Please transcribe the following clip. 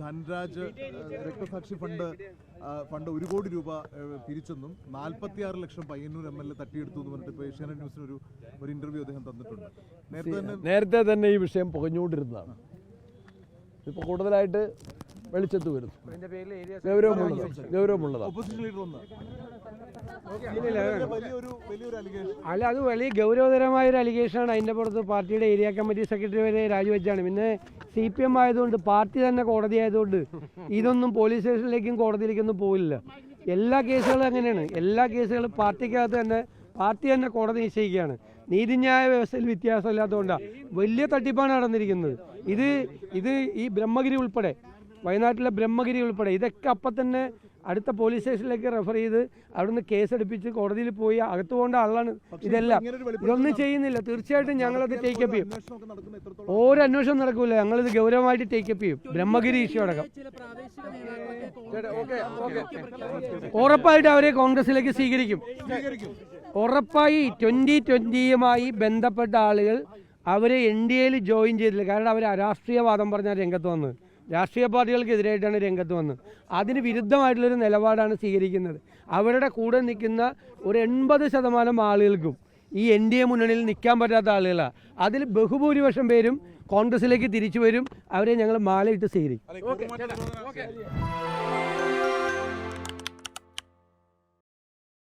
ധൻരാജ് രക്തസാക്ഷി ഫണ്ട് 1 കോടി രൂപ പിരിച്ചെന്നും 46 ലക്ഷം പയ്യന്നൂർ MLA തട്ടിയെടുത്തു എന്ന് പറഞ്ഞിട്ട് ഇപ്പോൾ ഏഷ്യാനെറ്റ് ന്യൂസിന് ഒരു ഇന്റർവ്യൂ അദ്ദേഹം തന്നിട്ടുണ്ട്. നേരത്തെ തന്നെ ഈ വിഷയം പുകഞ്ഞുകൊണ്ടിരുന്നതാണ്. ഇപ്പോൾ കൂടുതലായിട്ട് വെളിച്ചത്ത് വരുന്നു. ഗൗരവമുള്ളതാണ്. അല്ല, അത് വലിയ ഗൗരവതരമായൊരു അലിഗേഷനാണ്. അതിൻ്റെ പുറത്ത് പാർട്ടിയുടെ ഏരിയ കമ്മിറ്റി സെക്രട്ടറി വരെ രാജിവെച്ചാണ്. പിന്നെ CPM ആയതുകൊണ്ട്, പാർട്ടി തന്നെ കോടതി ആയതുകൊണ്ട് ഇതൊന്നും പോലീസ് സ്റ്റേഷനിലേക്കും കോടതിയിലേക്കൊന്നും പോയില്ല. എല്ലാ കേസുകളും അങ്ങനെയാണ്. എല്ലാ കേസുകളും പാർട്ടിക്കകത്ത് തന്നെ പാർട്ടി തന്നെ കോടതി നിശ്ചയിക്കുകയാണ്. നീതിന്യായ വ്യവസ്ഥയിൽ വ്യത്യാസമില്ലാത്തതുകൊണ്ടാണ് വലിയ തട്ടിപ്പാണ് നടന്നിരിക്കുന്നത്. ഇത് ഈ ബ്രഹ്മഗിരി ഉൾപ്പെടെ, വയനാട്ടിലെ ബ്രഹ്മഗിരി ഉൾപ്പെടെ ഇതൊക്കെ അപ്പം തന്നെ അടുത്ത പോലീസ് സ്റ്റേഷനിലേക്ക് റെഫർ ചെയ്ത് അവിടുന്ന് കേസെടുപ്പിച്ച് കോടതിയിൽ പോയി അകത്തു പോകേണ്ട ആളാണ്. ഇതെല്ലാം ഇതൊന്നും ചെയ്യുന്നില്ല. തീർച്ചയായിട്ടും ഞങ്ങളത് ടേക്കപ്പ് ചെയ്യും. ഓരോ അന്വേഷണം നടക്കൂല, ഞങ്ങളിത് ഗൗരവമായിട്ട് ടേക്കപ്പ് ചെയ്യും. ബ്രഹ്മഗിരി ഇഷ്യൂ അടക്കം ഉറപ്പായിട്ട് അവരെ കോൺഗ്രസിലേക്ക് സ്വീകരിക്കും. ഉറപ്പായി 2020യുമായി ബന്ധപ്പെട്ട ആളുകൾ അവരെ NDAയിൽ ജോയിൻ ചെയ്തില്ല. കാരണം അവർ അരാഷ്ട്രീയവാദം പറഞ്ഞ രംഗത്ത് വന്നത്, രാഷ്ട്രീയ പാർട്ടികൾക്കെതിരായിട്ടാണ് രംഗത്ത് വന്നത്. അതിന് വിരുദ്ധമായിട്ടുള്ളൊരു നിലപാടാണ് സ്വീകരിക്കുന്നത്. അവരുടെ കൂടെ നിൽക്കുന്ന ഒരു 80% ആളുകൾക്കും ഈ NDA മുന്നണിയിൽ നിൽക്കാൻ പറ്റാത്ത ആളുകളാണ്. അതിൽ ബഹുഭൂരിപക്ഷം പേരും കോൺഗ്രസിലേക്ക് തിരിച്ചു വരും. അവരെ ഞങ്ങൾ മാലയിട്ട് സ്വീകരിക്കും.